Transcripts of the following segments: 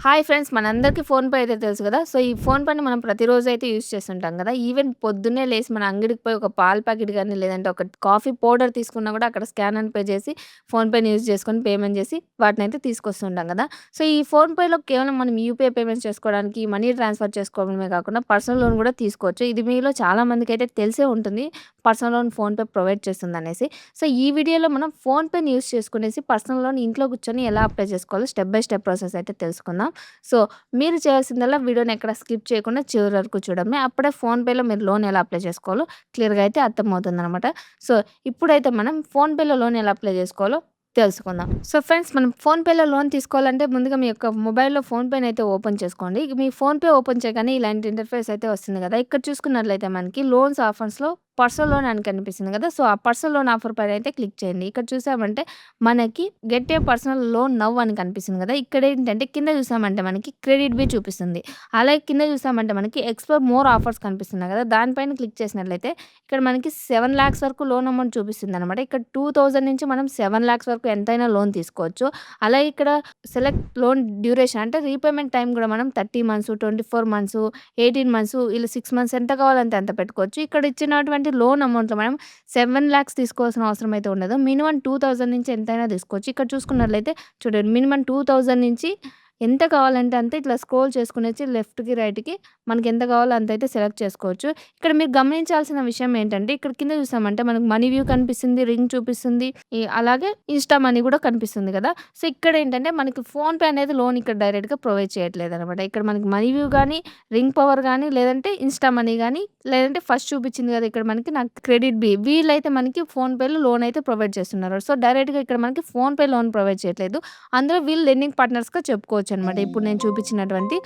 Hi friends! మనందరికీ PhonePe అయితే తెలుసు గదా! సో, ఈ ఫోన్‌పేని మనం ప్రతిరోజు అయితే యూజ్ చేస్తుంటాం గదా! ఈవెన్ పొద్దున్నే లేసి మన అంగడికి పోయి ఒక పాల ప్యాకెట్ గాని, లేదంటే ఒక కాఫీ పౌడర్ తీసుకున్నా గూడా అక్కడ స్కాన్ అండ్ పే చేసి ఫోన్‌పేని యూజ్ చేసుకొని పేమెంట్ చేసి వాటినైతే తీసుకొస్తుంటాం గదా! సో, ఈ ఫోన్‌పేలో కేవలం మనం యూపీఐ పేమెంట్స్ చేసుకోవడానికి, మనీ ట్రాన్స్‌ఫర్ చేసుకోవడమే కాకుండా పర్సనల్ లోన్ గూడా తీసుకోవచ్చు. ఇది మీలో చాలా మందికైతే తెలిసే ఉంటుంది. పర్సనల్ లోన్ ఫోన్‌పే ప్రొవైడ్ చేస్తుందనేసి. సో, ఈ వీడియోలో మనం ఫోన్‌పేని యూజ్ చేసుకునేసి పర్సనల్ లోన్ ఇంట్లో కూర్చొని ఎలా అప్లై చేసుకోవాలో స్టెప్ బై స్టెప్ ప్రాసెస్ అయితే తెలుసుకుందాం. సో, మీరు చేయాల్సిందల్లా వీడియోని ఎక్కడ స్కిప్ చేయకుండా చివరి వరకు చూడడమే. అప్పుడే ఫోన్‌పేలో మీరు లోన్ ఎలా అప్లై చేసుకోవాలో క్లియర్‌గా అయితే అర్థమవుతుందనమాట. సో, ఇప్పుడైతే మనం ఫోన్‌పేలో లోన్ ఎలా అప్లై చేసుకోవాలో తెలుసుకుందాం. సో, ఫ్రెండ్స్ మనం ఫోన్‌పేలో లోన్ తీసుకోవాలంటే ముందుగా మీ యొక్క మొబైల్‌లో ఫోన్‌పేని అయితే ఓపెన్ చేసుకోండి. మీ ఫోన్‌పే ఓపెన్ చేయగానే ఇలాంటి ఇంటర్‌ఫేస్ అయితే వస్తుంది గదా! ఇక్కడ చూసుకున్నట్లయితే మనకి లోన్స్ ఆఫర్స్‌లో పర్సనల్ లోన్ అని కనిపిస్తుంది గదా! సో, ఆ పర్సనల్ లోన్ ఆఫర్ పైన అయితే క్లిక్ చేయండి. ఇక్కడ చూసామంటే మనకి get a personal loan now అని కనిపిస్తుంది కదా! ఇక్కడేంటంటే కింద చూసామంటే మనకి క్రెడిట్ బి చూపిస్తుంది. అలాగే కింద చూసామంటే మనకి ఎక్స్‌ప్లోర్ మోర్ ఆఫర్స్ కనిపిస్తున్నాయి కదా! దానిపైన క్లిక్ చేసినట్లయితే ఇక్కడ మనకి 7,00,000 వరకు లోన్ అమౌంట్ చూపిస్తుందనమాట. ఇక్కడ 2,000 నుంచి మనం 7,00,000 వరకు ఎంతైనా లోన్ తీసుకోవచ్చు. అలాగే ఇక్కడ సెలెక్ట్ లోన్ డ్యూరేషన్ అంటే రీపేమెంట్ టైమ్ కూడా మనం 30 మంత్స్, 24 మంత్స్, 18 మంత్స్ ఇలా 6 మంత్స్ ఎంత కావాలంటే అంత పెట్టుకోవచ్చు. ఇక్కడ ఇచ్చినటువంటి లోన్ అమౌంట్‌లో మనం 7,00,000 తీసుకోవాల్సిన అవసరం అయితే ఉండదు. మినిమమ్ 2,000 నుంచి ఎంతైనా తీసుకోవచ్చు. ఇక్కడ చూసుకున్నట్లయితే చూడండి మినిమమ్ 2,000 నుంచి ఎంత కావాలంటే అంత ఇట్లా స్క్రోల్ చేసుకునేసి లెఫ్ట్‌కి, రైట్‌కి మనకెంత కావాలో అంతైతే సెలెక్ట్ చేసుకోవచ్చు. ఇక్కడ మీరు గమనించాల్సిన విషయం ఏంటంటే ఇక్కడ కింద చూసామంటే మనకు మనీ వ్యూ కనిపిస్తుంది, రింగ్ చూపిస్తుంది. అలాగే ఇన్‌స్టా మనీ కూడా కనిపిస్తుంది కదా! సో, ఇక్కడేంటంటే మనకి ఫోన్‌పే అనేది లోన్ ఇక్కడ డైరెక్ట్‌గా ప్రొవైడ్ చేయట్లేదనమాట. ఇక్కడ మనకి మనీ వ్యూ గాని, రింగ్ పవర్ గాని, లేదంటే ఇన్‌స్టా మనీ గాని, లేదంటే ఫస్ట్ చూపించింది కదా! ఇక్కడ మనకి నాకు క్రెడిట్ బి వీళ్ళైతే మనకి ఫోన్‌పేలో లోన్ అయితే ప్రొవైడ్ చేస్తున్నారు. సో, డైరెక్ట్‌గా ఇక్కడ మనకి ఫోన్‌పే లోన్ ప్రొవైడ్ చేయట్లేదు. అందులో వీళ్ళు లెండింగ్ పార్ట్నర్స్‌గా చెప్పుకోవచ్చనమాట. ఇప్పుడు నేను చూపించినటువంటి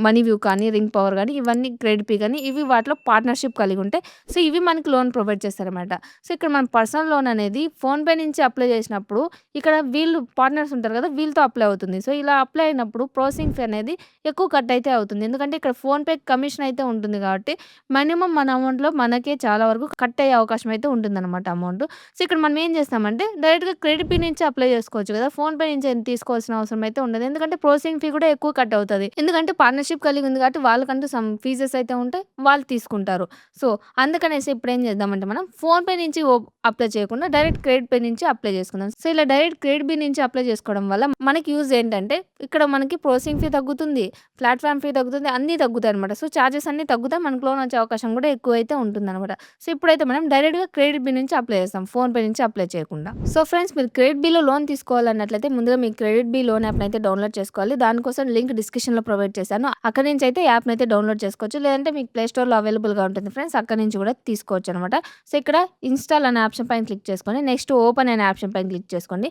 మనీ వ్యూ కానీ, రింగ్ పవర్ గానీ, ఇవన్నీ క్రెడిట్ పే గానీ, ఇవి వాటిలో పార్ట్నర్‌షిప్ కలిగి ఉంటాయి. సో, ఇవి మనకి లోన్ ప్రొవైడ్ చేస్తారనమాట. సో, ఇక్కడ మన పర్సనల్ లోన్ అనేది ఫోన్‌పే నుంచి అప్లై చేసినప్పుడు ఇక్కడ వీళ్ళు పార్ట్నర్స్ ఉంటారు కదా! వీళ్ళతో అప్లై అవుతుంది. సో, ఇలా అప్లై అయినప్పుడు ప్రాసెసింగ్ ఫీ అనేది ఎక్కువ కట్ అయితే అవుతుంది. ఎందుకంటే ఇక్కడ ఫోన్‌పే కమిషన్ అయితే ఉంటుంది కాబట్టి మినిమమ్ మన అమౌంట్‌లో మనకే చాలా వరకు కట్ అయ్యే అవకాశం అయితే ఉంటుందన్నమాట అమౌంట్. సో, ఇక్కడ మనం ఏం చేస్తామంటే డైరెక్ట్‌గా క్రెడిట్ పే నుంచి అప్లై చేసుకోవచ్చు కదా! ఫోన్‌పే నుంచి ఏం తీసుకోవాల్సిన అవసరం అయితే ఉండదు. ఎందుకంటే ప్రాసెసింగ్ ఫీ కూడా ఎక్కువ కట్ అవుతది. ఎందుకంటే పార్ట్నర్‌షిప్ కలిగి ఉంది కాబట్టి వాళ్ళకంటూ సమ్ ఫీజెస్ అయితే ఉంటాయి. వాళ్ళు తీసుకుంటారు. సో, అందుకనేసి ఇప్పుడేం చేద్దామంటే మనం ఫోన్‌పే నుంచి అప్లై చేయకుండా డైరెక్ట్ క్రెడిట్ పే నుంచి అప్లై చేసుకుందాం. సో, ఇలా డైరెక్ట్ క్రెడిట్ బి నుంచి అప్లై చేసుకోవడం వల్ల మనకి యూజ్ ఏంటంటే ఇక్కడ మనకి ప్రాసెసింగ్ ఫీ తగ్గుతుంది. ప్లాట్‌ఫార్మ్ ఫీ తగ్గుతుంది. అన్నీ తగ్గుతాయన్నమాట. సో, చార్జెస్ అన్నీ తగ్గుతాయి. మనకు లోన్ వచ్చే అవకాశం కూడా ఎక్కువైతే ఉంటుందన్నమాట. సో, ఇప్పుడైతే మనం డైరెక్ట్‌గా క్రెడిట్ బి నుంచి అప్లై చేస్తాం. ఫోన్‌పే నుంచి అప్లై చేయకుండా. సో, ఫ్రెండ్స్ మీరు క్రెడిట్ బిలో లోన్ తీసుకోవాలన్నట్లయితే ముందుగా మీ క్రెడిట్ బి లోన్ యాప్‌ని అయితే డౌన్‌లోడ్ చేసుకోవాలి. దానికోసం లింక్ డిస్క్రిప్షన్‌లో ప్రొవైడ్ చేశాను. అక్కడి నుంచి అయితే యాప్‌ని అయితే డౌన్‌లోడ్ చేసుకోవచ్చు. లేదంటే మీకు ప్లే స్టోర్‌లో అవైలబుల్‌గా ఉంటుంది ఫ్రెండ్స్. అక్కడి నుంచి కూడా తీసుకోవచ్చనమాట. సో, ఇక్కడ ఇన్‌స్టాల్ అనే ఆప్షన్ పైన క్లిక్ చేసుకొని నెక్స్ట్ ఓపెన్ అనే ఆప్షన్ పైన క్లిక్ చేసుకోండి.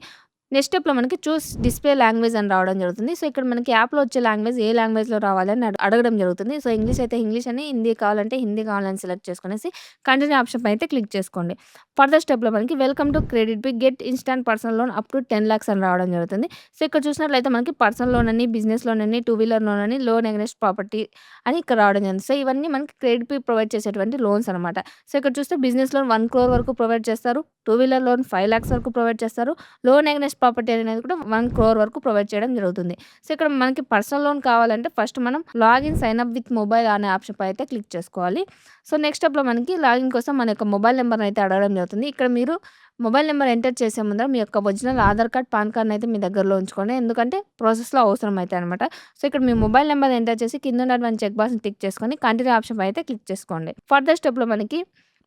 నెక్స్ట్ స్టెప్‌లో మనకి చూస్ డిస్‌ప్లే లాంగ్వేజ్ అని రావడం జరుగుతుంది. సో, ఇక్కడ మనకి యాప్‌లో వచ్చే లాంగ్వేజ్ ఏ లాంగ్వేజ్‌లో రావాలని అడగడం జరుగుతుంది. సో, ఇంగ్లీష్ అయితే ఇంగ్లీష్ అని, హిందీ కావాలంటే హిందీ కావాలని సెలెక్ట్ చేసుకొనేసి కంటిన్యూ ఆప్షన్ పైన అయితే క్లిక్ చేసుకోండి. ఫర్దర్ స్టెప్‌లో మనకి welcome to credit B get instant personal loan up to 10,00,000 అని రావడం జరుగుతుంది. సో, ఇక్కడ చూసినట్లయితే మనకి పర్సనల్ లోన్ అని, బిజినెస్ లోన్ అని, టూ వీలర్ లోన్ అని, లోన్ అగైన్స్ట్ ప్రాపర్టీ అని ఇక్కడ రావడం జరిగింది. సో, ఇవన్నీ మనకి క్రెడిట్ బి ప్రొవైడ్ చేసేటువంటి లోన్స్ అనమాట. సో, ఇక్కడ చూస్తే బిజినెస్ లోన్ 1,00,00,000 వరకు ప్రొవైడ్ చేస్తారు. టూ వీలర్ లోన్ 5,00,000 వరకు ప్రొవైడ్ చేస్తారు. లోన్ అగైన్స్ట్ ప్రాపర్టీ అనేది కూడా 1,00,00,000 వరకు ప్రొవైడ్ చేయడం జరుగుతుంది. సో, ఇక్కడ మనకి పర్సనల్ లోన్ కావాలంటే ఫస్ట్ మనం login sign up with mobile అనే ఆప్షన్ పై అయితే క్లిక్ చేసుకోవాలి. సో, నెక్స్ట్ స్టెప్‌లో మనకి లాగిన్ కోసం మన యొక్క మొబైల్ నంబర్‌ని అయితే అడగడం జరుగుతుంది. ఇక్కడ మీరు మొబైల్ నంబర్ ఎంటర్ చేసే ముందర మీ యొక్క ఒరిజినల్ ఆధార్ కార్డ్, పాన్ కార్డ్‌ని అయితే మీ దగ్గరలో ఉంచుకోండి. ఎందుకంటే ప్రాసెస్‌లో అవసరం అయితాయన్నమాట. సో, ఇక్కడ మీ మొబైల్ నంబర్ ఎంటర్ చేసి కింద ఉన్నటువంటి చెక్ బాక్స్‌ని టిక్ చేసుకొని కంటిన్యూ ఆప్షన్ పై అయితే క్లిక్ చేసుకోండి. ఫర్దర్ స్టెప్‌లో మనకి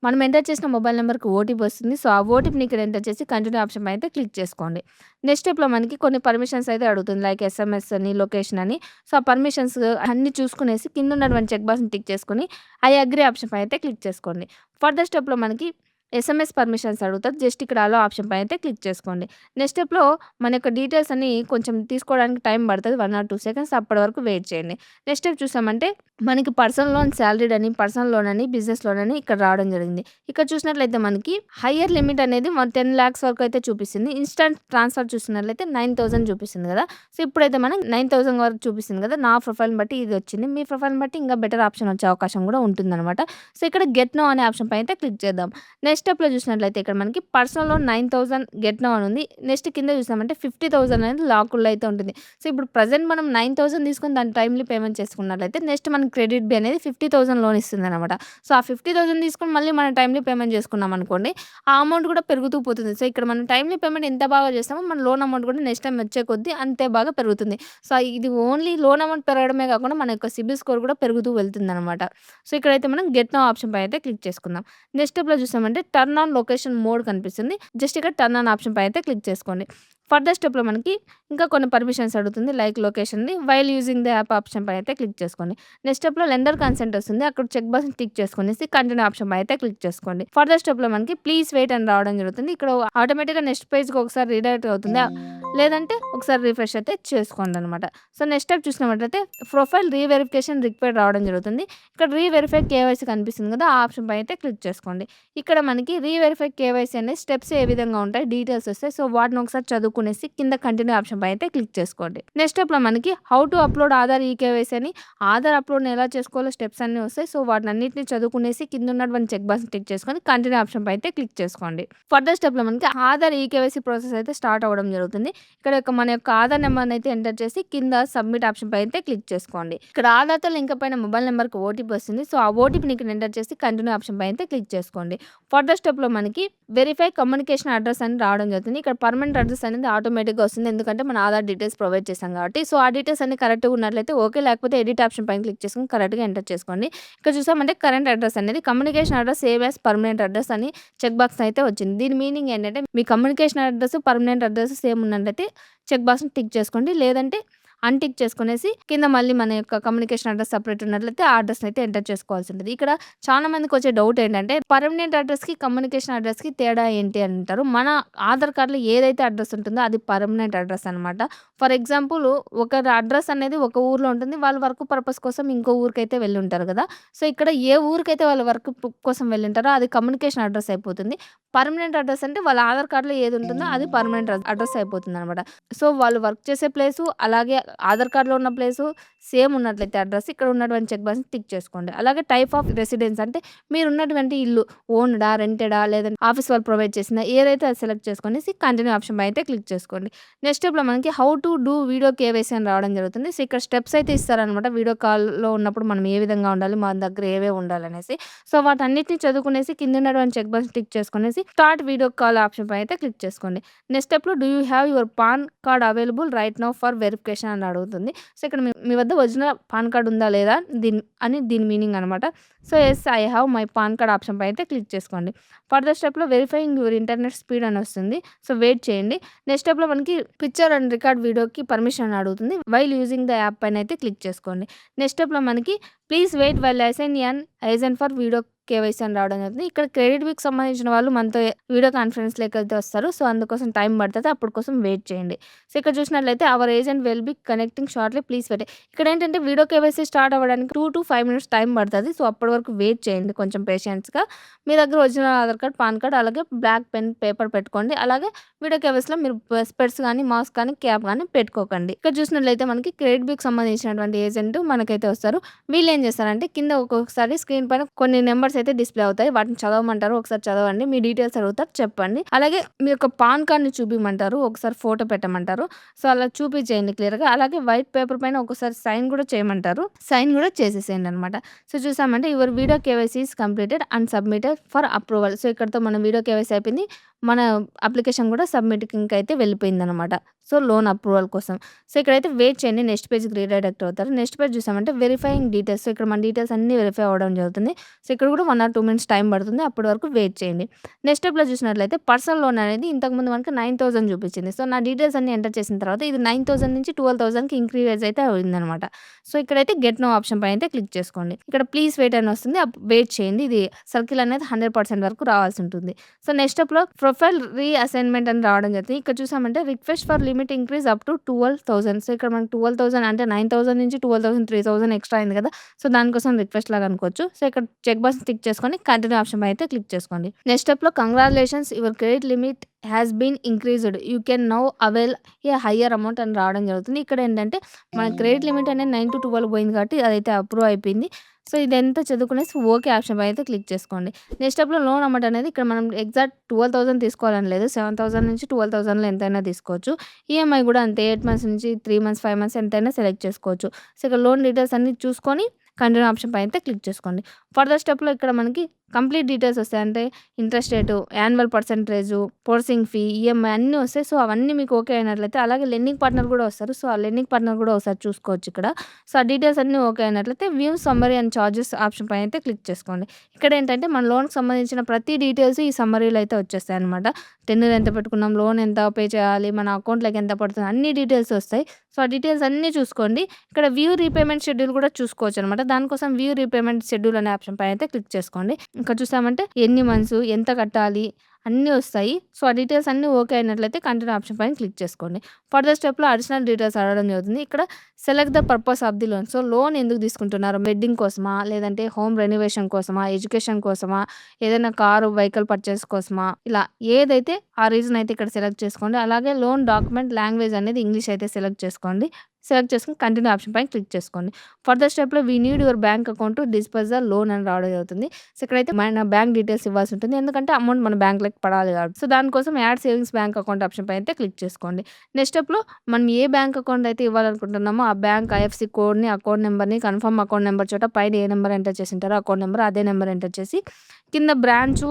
మనం ఎంటర్ చేసిన మొబైల్ నంబర్‌కి ఓటీపీ వస్తుంది. సో, ఆ ఓటీపీని ఇక్కడ ఎంటర్ చేసి కంటిన్యూ ఆప్షన్ పై అయితే క్లిక్ చేసుకోండి. నెక్స్ట్ స్టెప్‌లో మనకి కొన్ని పర్మిషన్స్ అయితే అడుగుతుంది. లైక్ ఎస్ఎంఎస్ అని, లొకేషన్ అని. సో, ఆ పర్మిషన్స్ అన్నీ చూసుకునేసి కింద ఉన్నటువంటి చెక్ బాక్స్‌ని టిక్ చేసుకొని ఐ అగ్రీ ఆప్షన్ పై అయితే క్లిక్ చేసుకోండి. ఫర్దర్ స్టెప్‌లో మనకి ఎస్ఎంఎస్ పర్మిషన్స్ అడుగుతది. జస్ట్ ఇక్కడ అలో ఆప్షన్ పైన అయితే క్లిక్ చేసుకోండి. నెక్స్ట్ స్టెప్‌లో మన యొక్క డీటెయిల్స్ అన్నీ కొంచెం తీసుకోవడానికి టైం పడతది. 1 ఆర్ 2 సెకండ్స్ అప్పటి వరకు వెయిట్ చేయండి. నెక్స్ట్ స్టెప్ చూసామంటే మనకి పర్సనల్ లోన్ సాలరీడ్ అని, పర్సనల్ లోన్ అని, బిజినెస్ లోన్ అని ఇక్కడ రావడం జరిగింది. ఇక్కడ చూసినట్లయితే మనకి హైయర్ లిమిట్ అనేది 10,00,000 వరకు అయితే చూపిస్తుంది. ఇన్‌స్టాంట్ ట్రాన్స్‌ఫర్ చూస్తున్నట్లయితే 9,000 చూపిస్తుంది కదా! సో, ఇప్పుడైతే మనం 9,000 వరకు చూపిస్తుంది కదా! నా ప్రొఫైల్‌ని బట్టి ఇది వచ్చింది. మీ ప్రొఫైల్‌ని బట్టి ఇంకా బెటర్ ఆప్షన్ వచ్చే అవకాశం కూడా ఉంటుందనమాట. సో, ఇక్కడ గెట్ నౌ అనే ఆప్షన్ పైన అయితే క్లిక్ చేద్దాం. నెక్స్ట్ నెక్స్ట్ స్టెప్‌లో చూసినట్లయితే ఇక్కడ మనకి పర్సనల్ లోన్ 9000 గెట్ నౌ అని ఉంది. నెక్స్ట్ కింద చూసామంటే 50,000 అనేది లాక్‌లో అయితే ఉంటుంది. సో, ఇప్పుడు ప్రెజెంట్ మనం 9000 తీసుకొని దాన్ని టైమ్‌లీ పేమెంట్ చేసుకున్నట్లయితే నెక్స్ట్ మనకి క్రెడిట్ బి అనేది 50,000 లోన్ ఇస్తుందనమాట. సో, ఆ 50,000 తీసుకొని మళ్ళీ మనం టైమ్‌లీ పేమెంట్ చేసుకున్నామనుకోండి, ఆ అమౌంట్ కూడా పెరుగుతూ పోతుంది. సో, ఇక్కడ మనం టైమ్‌లీ పేమెంట్ ఎంత బాగా చేస్తామో మన లోన్ అమౌంట్ కూడా నెక్స్ట్ టైమ్ వచ్చే కొద్దీ అంతే బాగా పెరుగుతుంది. సో, ఇది ఓన్లీ లోన్ అమౌంట్ పెరగడమే కాకుండా మన యొక్క సిబిల్ స్కోర్ కూడా పెరుగుతూ వెళ్తుందనమాట. సో, ఇక్కడైతే మనం గెట్ నౌ ఆప్షన్ పై అయితే క్లిక్ చేసుకుందాం. నెక్స్ట్ స్టెప్‌లో చూసామంటే టర్న్ ఆన్ లొకేషన్ మోడ్ కనిపిస్తుంది. జస్ట్ ఇక్కడ టర్న్ ఆన్ ఆప్షన్ పై అయితే క్లిక్ చేసుకోండి. ఫర్దర్ స్టెప్‌లో మనకి ఇంకా కొన్ని పర్మిషన్స్ అడుగుతుంది. లైక్ లొకేషన్‌ని while using the app option పై అయితే క్లిక్ చేసుకోండి. నెక్స్ట్ స్టెప్‌లో లెండర్ కన్సెంట్ వస్తుంది. అక్కడ చెక్ బాక్స్‌ని టిక్ చేసుకొనేసి కంటిన్యూ ఆప్షన్ పై అయితే క్లిక్ చేసుకోండి. ఫర్దర్ స్టెప్‌లో మనకి ప్లీజ్ వెయిట్ అని రావడం జరుగుతుంది. ఇక్కడ ఆటోమేటిక్‌గా నెక్స్ట్ పేజ్‌కి ఒకసారి రీడైరెక్ట్ అవుతుంది. లేదంటే ఒకసారి రిఫ్రెష్ అయితే చేసుకోండనమాట. సో, నెక్స్ట్ స్టెప్ చూసినట్లయితే ప్రొఫైల్ రీవెరిఫికేషన్ రిక్వైర్డ్ రావడం జరుగుతుంది. ఇక్కడ రీవెరిఫై కేవైసీ కనిపిస్తుంది కదా! ఆ ఆప్షన్ పై అయితే క్లిక్ చేసుకోండి. ఇక్కడ మనకి రీవెరిఫై కేవైసీ అనే స్టెప్స్ ఏ విధంగా ఉంటాయి డీటెయిల్స్ వస్తాయి. సో, వాటిని ఒకసారి చదువుకునేసి కింద కంటిన్యూ ఆప్షన్ పై అయితే క్లిక్ చేసుకోండి. నెక్స్ట్ స్టెప్‌లో మనకి how to upload Aadhaar eKYC అని ఆధార్ అప్‌లోడ్‌ని ఎలా చేసుకోవాలో స్టెప్స్ అన్నీ వస్తాయి. సో, వాటినన్నిటిని చదువుకునేసి కింద ఉన్నటువంటి చెక్ బాక్స్‌ని టిక్ చేసుకొని కంటిన్యూ ఆప్షన్ పై అయితే క్లిక్ చేసుకోండి. ఫర్దర్ స్టెప్‌లో మనకి ఆధార్ ఈకేవైసీ ప్రాసెస్ అయితే స్టార్ట్ అవ్వడం జరుగుతుంది. ఇక్కడ మన యొక్క ఆధార్ నెంబర్‌ని అయితే ఎంటర్ చేసి కింద సబ్మిట్ ఆప్షన్ పై అయితే క్లిక్ చేసుకోండి. ఇక్కడ ఆధార్‌తో లింక్ అయిన మొబైల్ నెంబర్‌కి ఓటీపీ వస్తుంది. సో, ఆ ఓటీపీని ఇక్కడ ఎంటర్ చేసి కంటిన్యూ ఆప్షన్ పై అయితే క్లిక్ చేసుకోండి. ఫర్దర్ స్టెప్‌లో మనకి వెరిఫై కమ్యూనికేషన్ అడ్రెస్ అని రావడం జరుగుతుంది. ఇక్కడ పర్మనెంట్ అడ్రెస్ అనేది ఆటోమేటిక్‌గా వస్తుంది. ఎందుకంటే మన ఆధార్ డీటెయిల్స్ ప్రొవైడ్ చేశాం కాబట్టి. సో, ఆ డీటెయిల్స్ అన్ని కరెక్ట్‌గా ఉన్నట్లయితే ఓకే. లేకపోతే ఎడిట్ ఆప్షన్ పైన క్లిక్ చేసుకొని కరెక్ట్‌గా ఎంటర్ చేసుకోండి. ఇక్కడ చూసామంటే కరెంట్ అడ్రెస్ అనేది communication address same as permanent address అని చెక్ బాక్స్ అయితే వచ్చింది. దీని మీనింగ్ ఏంటంటే మీ communication address, permanent address same ఉన్నట్లయితే చెక్ బాక్స్‌ని టిక్ చేసుకోండి. లేదంటే అన్‌టిక్ చేసుకొనేసి కింద మళ్ళీ మన యొక్క కమ్యూనికేషన్ అడ్రెస్ సెపరేట్ ఉన్నట్లయితే ఆ అడ్రెస్‌ని అయితే ఎంటర్ చేసుకోవాల్సి ఉంటది. ఇక్కడ చాలా మందికొచ్చే డౌట్ ఏంటంటే పర్మనెంట్ అడ్రెస్‌కి, కమ్యూనికేషన్ అడ్రెస్‌కి తేడా ఏంటి అని అంటారు. మన ఆధార్ కార్డ్‌లో ఏదైతే అడ్రెస్ ఉంటుందో అది పర్మనెంట్ అడ్రెస్ అనమాట. ఫర్ ఎగ్జాంపుల్ ఒకరి అడ్రెస్ అనేది ఒక ఊర్లో ఉంటుంది. వాళ్ళు వర్క్ పర్పస్ కోసం ఇంకో ఊరికైతే వెళ్ళుంటారు గదా! సో, ఇక్కడ ఏ ఊరికైతే వాళ్ళు వర్క్ కోసం వెళ్ళుంటారో అది కమ్యూనికేషన్ అడ్రెస్ అయిపోతుంది. పర్మనెంట్ అడ్రెస్ అంటే వాళ్ళ ఆధార్ కార్డ్‌లో ఏది ఉంటుందో అది పర్మనెంట్ అడ్రెస్ అయిపోతుందనమాట. సో, వాళ్ళు వర్క్ చేసే ప్లేసు అలాగే ఆధార్ కార్డ్‌లో ఉన్న ప్లేసు సేమ్ ఉన్నట్లయితే అడ్రెస్ ఇక్కడ ఉన్నటువంటి చెక్ బాక్స్‌ని టిక్ చేసుకోండి. అలాగే టైప్ ఆఫ్ రెసిడెన్స్ అంటే మీరున్నటువంటి ఇల్లు ఓన్‌డా, రెంటెడా లేదంటే ఆఫీస్ వాళ్ళు ప్రొవైడ్ చేసిందా ఏదైతే అది సెలెక్ట్ చేసుకొనేసి కంటిన్యూ ఆప్షన్ పై అయితే క్లిక్ చేసుకోండి. నెక్స్ట్ స్టెప్‌లో మనకి how to do video KYC అని రావడం జరుగుతుంది. సో, ఇక్కడ స్టెప్స్ అయితే ఇస్తారనమాట. వీడియో కాల్‌లో ఉన్నప్పుడు మనం ఏ విధంగా ఉండాలి, మన దగ్గర ఏవేవి ఉండాలనేసి. సో, వాటన్నిటిని చదువుకునేసి కింద ఉన్నటువంటి చెక్ బాక్స్ టిక్ చేసుకొనేసి స్టార్ట్ వీడియో కాల్ ఆప్షన్ పై అయితే క్లిక్ చేసుకోండి. నెక్స్ట్ స్టెప్‌లో do you have your PAN card available right now for verification అని అడుగుతుంది. సో, ఇక్కడ మీ వద్ద ఒరిజినల్ పాన్ కార్డ్ ఉందా లేదా దీని మీనింగ్ అనమాట. So, yes I have my PAN card option పై అయితే క్లిక్ చేసుకోండి. ఫర్దర్ స్టెప్‌లో వెరిఫైయింగ్ యువర్ ఇంటర్నెట్ స్పీడ్ అని వస్తుంది. సో, వెయిట్ చేయండి. నెక్స్ట్ స్టెప్‌లో మనకి పిక్చర్ అండ్ రికార్డ్ వీడియోకి పర్మిషన్ అని అడుగుతుంది. వైల్ యూజింగ్ ద యాప్ పైన అయితే క్లిక్ చేసుకోండి. నెక్స్ట్ స్టెప్‌లో మనకి please wait while assign an agent for video KYC అని రావడం జరుగుతుంది. ఇక్కడ క్రెడిట్ వీక్ సంబంధించిన వాళ్ళు మనతో వీడియో కాన్ఫరెన్స్‌లోకి అయితే వస్తారు. సో, అందుకోసం టైం పడతది. అప్పటి కోసం వెయిట్ చేయండి. సో, ఇక్కడ చూసినట్లయితే our agent will be connecting shortly please wait. ఇక్కడ ఏంటంటే వీడియో కేవైసీ స్టార్ట్ అవ్వడానికి 2-5 మినిట్స్ టైం పడతది. సో, అప్పటి వరకు వెయిట్ చేయండి కొంచెం పేషెన్స్‌గా. మీ దగ్గర original Aadhaar card, pan card అలాగే బ్లాక్ పెన్, పేపర్ పెట్టుకోండి. అలాగే వీడియో కేవైసీలో మీరు స్పెట్స్ గానీ, మాస్క్ కానీ, క్యాప్ గానీ పెట్టుకోకండి. ఇక్కడ చూసినట్లయితే మనకి క్రెడిట్ వీక్ సంబంధించినటువంటి ఏజెంట్ మనకైతే వస్తారు. వీళ్ళేం చేస్తారంటే కింద ఒక్కొక్కసారి స్క్రీన్ పైన కొన్ని నెంబర్స్ అయితే డిస్‌ప్లే అవుతాయి. వాటిని చదవమంటారు. ఒకసారి చదవండి. మీ డీటెయిల్స్ అడుగుతారు చెప్పండి. అలాగే మీ యొక్క పాన్ కార్డ్‌ని చూపియమంటారు. ఒకసారి ఫోటో పెట్టమంటారు. సో, అలా చూపించేయండి క్లియర్‌గా. అలాగే వైట్ పేపర్ పైన ఒకసారి సైన్ కూడా చేయమంటారు. సైన్ కూడా చేసేసేయండి అనమాట. సో, చూసామంటే your video KYC is completed and submitted for approval. So, ఇక్కడితో మన వీడియో కేవైసీ అయిపోయింది. మన అప్లికేషన్ కూడా సబ్మిటింగ్‌కి అయితే వెళ్ళిపోయిందనమాట. సో, లోన్ అప్రూవల్ కోసం. సో, ఇక్కడైతే వెయిట్ చేయండి. నెక్స్ట్ పేజ్‌కి రీడైరెక్ట్ అవుతారు. నెక్స్ట్ పేజ్ చూసామంటే వెరిఫైయింగ్ డీటెయిల్స్. సో, ఇక్కడ మన డీటెయిల్స్ అన్నీ వెరిఫై అవ్వడం జరుగుతుంది. సో, ఇక్కడ కూడా 1 ఆర్ 2 మినిట్స్ టైం పడుతుంది. అప్పటి వరకు వెయిట్ చేయండి. నెక్స్ట్ స్టెప్‌లో చూసినట్లయితే పర్సనల్ లోన్ అనేది ఇంతకుముందు మనకి 9000 చూపించింది. సో, నా డీటెయిల్స్ అన్నీ ఎంటర్ చేసిన తర్వాత ఇది 9000 నుంచి 12,000కి ఇంక్రీజ్ అయితే అయిందనమాట. సో, ఇక్కడైతే గెట్ నో ఆప్షన్ పైన అయితే క్లిక్ చేసుకోండి. ఇక్కడ ప్లీజ్ వెయిట్ అని వస్తుంది. వెయిట్ చేయండి. ఇది సర్కిల్ అనేది 100% వరకు రావాల్సి ఉంటుంది. సో, నెక్స్ట్ స్టెప్‌లో ప్రొఫైల్ రీఅసైన్‌మెంట్ అని రావడం జరుగుతుంది. ఇక్కడ చూసామంటే request for limit increase up to 12,000. So, ఇక్కడ మనకి 12,000 అంటే 9,000 నుంచి 12,000, 3,000 ఎక్స్ట్రా అయింది కదా! సో, దానికోసం రిక్వెస్ట్ లాగా అనుకోవచ్చు. సో, ఇక్కడ చెక్ బాక్స్ టిక్ చేసుకొని కంటిన్యూ ఆప్షన్ పై అయితే క్లిక్ చేసుకోండి. నెక్స్ట్ స్టెప్‌లో congratulations your credit limit has been increased. You can now avail a higher amount అని రావడం జరుగుతుంది. ఇక్కడ ఏంటంటే మన క్రెడిట్ లిమిట్ అనేది 9-12 పోయింది కాబట్టి అదైతే అప్రూవ్ అయిపోయింది. సో, ఇదంతా చదువుకునేసి ఓకే ఆప్షన్ పైన అయితే క్లిక్ చేసుకోండి. నెక్స్ట్ స్టెప్‌లో లోన్ అమౌంట్ అనేది ఇక్కడ మనం ఎగ్జాక్ట్ 12,000 తీసుకోవాలని లేదు. 7,000 నుంచి 12,000లో ఎంతైనా తీసుకోవచ్చు. ఈఎంఐ కూడా అంతే 8 మంత్స్ నుంచి 3 మంత్స్, 5 మంత్స్ ఎంతైనా సెలెక్ట్ చేసుకోవచ్చు. సో, ఇక్కడ లోన్ డీటెయిల్స్ అన్నీ చూసుకొని కంటిన్యూ ఆప్షన్ పైన అయితే క్లిక్ చేసుకోండి. ఫర్దర్ స్టెప్‌లో ఇక్కడ మనకి కంప్లీట్ డీటెయిల్స్ వస్తాయి. అంటే interest rate, annual percentage, processing fee, EMI అన్నీ వస్తాయి. సో, అవన్నీ మీకు ఓకే అయినట్లయితే అలాగే లెండింగ్ పార్ట్నర్ కూడా వస్తారు. సో, ఆ లెండింగ్ పార్ట్నర్ కూడా ఒకసారి చూసుకోవచ్చు ఇక్కడ. సో, ఆ డీటెయిల్స్ అన్నీ ఓకే అయినట్లయితే view summary and charges option పైన అయితే క్లిక్ చేసుకోండి. ఇక్కడేంటంటే మన లోన్‌కి సంబంధించిన ప్రతి డీటెయిల్స్ ఈ సమ్మరీలో అయితే వచ్చేస్తాయన్నమాట. టెన్యూర్ ఎంత పెట్టుకున్నాం, లోన్ ఎంత పే చేయాలి, మన అకౌంట్‌లోకి ఎంత పడుతుంది అన్ని డీటెయిల్స్ వస్తాయి. సో, ఆ డీటెయిల్స్ అన్నీ చూసుకోండి. ఇక్కడ వ్యూ రీపేమెంట్ షెడ్యూల్ కూడా చూసుకోవచ్చనమాట. దానికోసం వ్యూ రీపేమెంట్ షెడ్యూల్ అనే ఆప్షన్ పైన అయితే క్లిక్ చేసుకోండి. ఇక్కడ చూసామంటే ఎన్ని మంత్స్, ఎంత కట్టాలి అన్నీ వస్తాయి. సో, ఆ డీటెయిల్స్ అన్నీ ఓకే అయినట్లయితే కంటిన్యూ ఆప్షన్ పైన క్లిక్ చేసుకోండి. ఫర్దర్ స్టెప్‌లో అడిషనల్ డీటెయిల్స్ అడగడం జరుగుతుంది. ఇక్కడ select the purpose of the loan. So, loan ఎందుకు తీసుకుంటున్నారు? వెడ్డింగ్ కోసమా? లేదంటే హోమ్ రెనోవేషన్ కోసమా? ఎడ్యుకేషన్ కోసమా? ఏదైనా కారు, వెహికల్ పర్చేస్ కోసమా? ఇలా ఏదైతే ఆ రీజన్ అయితే ఇక్కడ సెలెక్ట్ చేసుకోండి. అలాగే లోన్ డాక్యుమెంట్ లాంగ్వేజ్ అనేది ఇంగ్లీష్ అయితే సెలెక్ట్ చేసుకోండి. సెలెక్ట్ చేసుకొని కంటిన్యూ ఆప్షన్ పైన క్లిక్ చేసుకోండి. ఫర్దర్ స్టెప్‌లో we need your bank account to disburse the loan అని రావడం జరుగుతుంది. సో, ఇక్కడైతే మన బ్యాంక్ డీటెయిల్స్ ఇవ్వాల్సి ఉంటుంది. ఎందుకంటే అమౌంట్ మన బ్యాంక్‌లోకి పడాలి కాబట్టి. సో, దానికోసం add savings bank account option పైన అయితే క్లిక్ చేసుకోండి. నెక్స్ట్ స్టెప్‌లో మనం ఏ బ్యాంక్ అకౌంట్ అయితే ఇవ్వాలనుకుంటున్నామో ఆ బ్యాంక్ ఐఎఫ్‌సీ కోడ్‌ని, అకౌంట్ నెంబర్‌ని, కన్ఫర్మ్ అకౌంట్ నెంబర్ చోట పైన ఏ నెంబర్ ఎంటర్ చేసింటారో అకౌంట్ నెంబర్ అదే నెంబర్ ఎంటర్ చేసి కింద బ్రాంచు,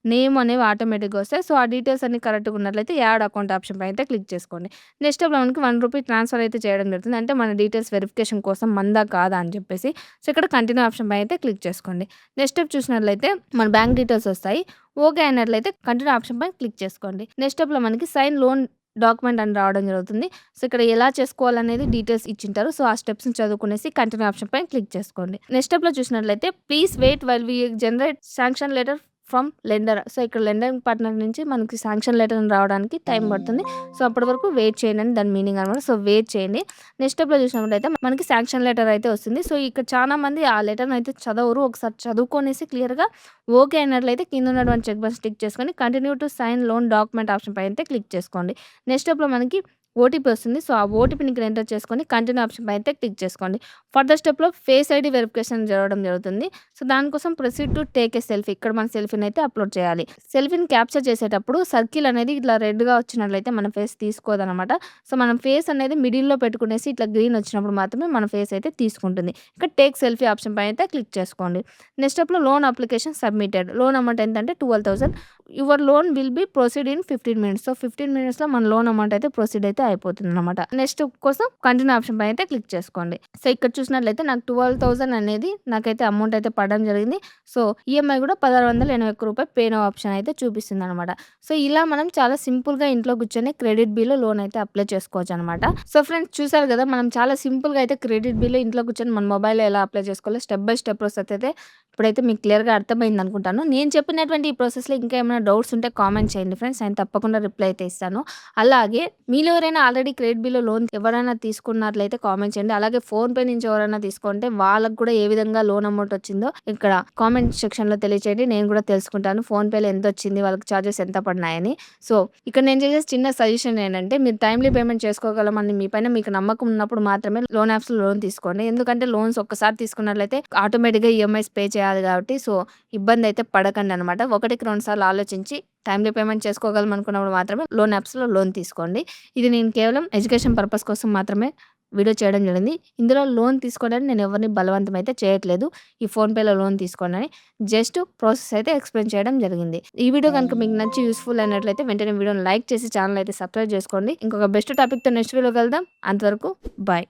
నేమ్ అనేవి ఆటోమేటిక్‌గా వస్తాయి. సో, ఆ డీటెయిల్స్ అన్నీ కరెక్ట్‌గా ఉన్నట్లయితే యాడ్ అకౌంట్ ఆప్షన్ పైన అయితే క్లిక్ చేసుకోండి. నెక్స్ట్ స్టెప్‌లో మనకి ₹1 ట్రాన్స్‌ఫర్ అయితే చేయడం జరుగుతుంది. అంటే మన డీటెయిల్స్ వెరిఫికేషన్ కోసం మనదా కాదా అని చెప్పేసి. సో, ఇక్కడ కంటిన్యూ ఆప్షన్ పైన అయితే క్లిక్ చేసుకోండి. నెక్స్ట్ స్టెప్ చూసినట్లయితే మన బ్యాంక్ డీటెయిల్స్ వస్తాయి. ఓకే అయినట్లయితే కంటిన్యూ ఆప్షన్ పైన క్లిక్ చేసుకోండి. నెక్స్ట్ స్టెప్‌లో మనకి సైన్ లోన్ డాక్యుమెంట్ అని రావడం జరుగుతుంది. సో, ఇక్కడ ఎలా చేసుకోవాలనేది డీటెయిల్స్ ఇచ్చింటారు. సో, ఆ స్టెప్స్‌ని చదువుకునేసి కంటిన్యూ ఆప్షన్ పైన క్లిక్ చేసుకోండి. నెక్స్ట్ స్టెప్‌లో చూసినట్లయితే please wait while we generate sanction letter from lender. So, ఇక్కడ లెండరింగ్ పార్ట్నర్ నుంచి మనకి శాంక్షన్ లెటర్ రావడానికి టైం పడుతుంది. సో, అప్పటి వరకు వెయిట్ చేయండి అని దాని మీనింగ్ అనమాట. సో, వెయిట్ చేయండి. నెక్స్ట్ స్టెప్‌లో చూసినట్లయితే మనకి శాంక్షన్ లెటర్ అయితే వస్తుంది. సో, ఇక్కడ చాలా మంది ఆ లెటర్‌ని అయితే చదవరు. ఒకసారి చదువుకొనేసి క్లియర్‌గా ఓకే అయినట్లయితే కింద ఉన్నటువంటి చెక్ బాక్స్ టిక్ చేసుకొని continue to sign loan document option పైన అయితే క్లిక్ చేసుకోండి. నెక్స్ట్ స్టెప్‌లో మనకి ఓటీపీ వస్తుంది. సో, ఆ ఓటీపీని ఇక్కడ ఎంటర్ చేసుకొని కంటిన్యూ ఆప్షన్ పైన అయితే క్లిక్ చేసుకోండి. ఫర్దర్ స్టెప్‌లో ఫేస్ ఐడీ వెరిఫికేషన్ జరగడం జరుగుతుంది. సో, దానికోసం proceed to take a selfie. ఇక్కడ మన సెల్ఫీని అయితే అప్లోడ్ చేయాలి. సెల్ఫీని క్యాప్చర్ చేసేటప్పుడు సర్కిల్ అనేది ఇట్లా రెడ్‌గా వచ్చినట్లయితే మన ఫేస్ తీసుకోదనమాట. సో, మనం ఫేస్ అనేది మిడిల్‌లో పెట్టుకునేసి ఇట్లా గ్రీన్ వచ్చినప్పుడు మాత్రమే మన ఫేస్ అయితే తీసుకుంటుంది. ఇక్కడ టేక్ సెల్ఫీ ఆప్షన్ పైన అయితే క్లిక్ చేసుకోండి. నెక్స్ట్ స్టెప్‌లో loan application submitted. Loan amount ఎంతంటే 12,000. Your loan will be proceed in 15 minutes. So, 15 మినిట్స్‌లో మన లోన్ అమౌంట్ అయితే ప్రొసీడ్ అయితే అయిపోతుందనమాట. నెక్స్ట్ కోసం కంటిన్యూ ఆప్షన్ పైన అయితే క్లిక్ చేసుకోండి. సో, ఇక్కడ చూసినట్లయితే నాకు 12,000 అనేది నాకైతే అమౌంట్ అయితే పడడం జరిగింది. సో, ఈఎంఐ కూడా రూ. 1,681 పే నౌ ఆప్షన్ అయితే చూపిస్తుందనమాట. సో, ఇలా మనం చాలా సింపుల్‌గా ఇంట్లో కూర్చొని క్రెడిట్ బిల్లు లోన్ అయితే అప్లై చేసుకోవచ్చనమాట. సో, ఫ్రెండ్స్ చూసారు కదా! మనం చాలా సింపుల్‌గా అయితే క్రెడిట్ బిల్లు ఇంట్లో కూర్చొని మన మొబైల్‌లో ఎలా అప్లై చేసుకోవాలో స్టెప్ బై స్టెప్ ప్రాసెస్ అయితే ఇప్పుడైతే మీకు క్లియర్‌గా అర్థమైంది అనుకుంటాను. నేను చెప్పినటువంటి ఈ ప్రాసెస్‌లో ఇంకా ఏమైనా డౌట్స్ ఉంటే కామెంట్ చేయండి ఫ్రెండ్స్. నేను తప్పకుండా రిప్లై అయితే ఇస్తాను. అలాగే మీలో ఎవరైనా ఆల్రెడీ క్రెడిట్ బిల్లు లోన్ ఎవరైనా తీసుకున్నట్లయితే కామెంట్ చేయండి. అలాగే ఫోన్‌పే నుంచి ఎవరైనా తీసుకుంటే వాళ్ళకి కూడా ఏ విధంగా లోన్ అమౌంట్ వచ్చిందో ఇక్కడ కామెంట్ సెక్షన్‌లో తెలియచేయండి. నేను కూడా తెలుసుకుంటాను. ఫోన్‌పేలో ఎంతొచ్చింది, వాళ్ళకి చార్జెస్ ఎంత పడినాయని. సో, ఇక్కడ నేను చేసే చిన్న సజెషన్ ఏంటంటే మీరు టైమ్‌లీ పేమెంట్ చేసుకోగలమని మీ పైన మీకు నమ్మకం ఉన్నప్పుడు మాత్రమే లోన్ యాప్స్‌లో లోన్ తీసుకోండి. ఎందుకంటే లోన్స్ ఒక్కసారి తీసుకున్నట్లయితే ఆటోమేటిక్‌గా ఈఎంఐస్ పే చేయాలి కాబట్టి సో, ఇబ్బంది అయితే పడకండి అనమాట. ఒకటికి 2 సార్లు ఆలోచించి టైమ్‌లీ పేమెంట్ చేసుకోగలం అనుకున్నప్పుడు మాత్రమే లోన్ యాప్స్‌లో లోన్ తీసుకోండి. ఇది నేను కేవలం ఎడ్యుకేషన్ పర్పస్ కోసం మాత్రమే వీడియో చేయడం జరిగింది. ఇందులో లోన్ తీసుకోవడానికి నేను ఎవరిని బలవంతం అయితే చేయట్లేదు. ఈ ఫోన్‌పేలో లోన్ తీసుకోండి అని జస్ట్ ప్రాసెస్ అయితే ఎక్స్‌ప్లెయిన్ చేయడం జరిగింది. ఈ వీడియో కనుక మీకు నచ్చి యూజ్‌ఫుల్ అయినట్లయితే వెంటనే వీడియోని లైక్ చేసి ఛానెల్ అయితే సబ్స్క్రైబ్ చేసుకోండి. ఇంకొక బెస్ట్ టాపిక్‌తో నెక్స్ట్ వీడియోలో కలుద్దాం. అంతవరకు బాయ్.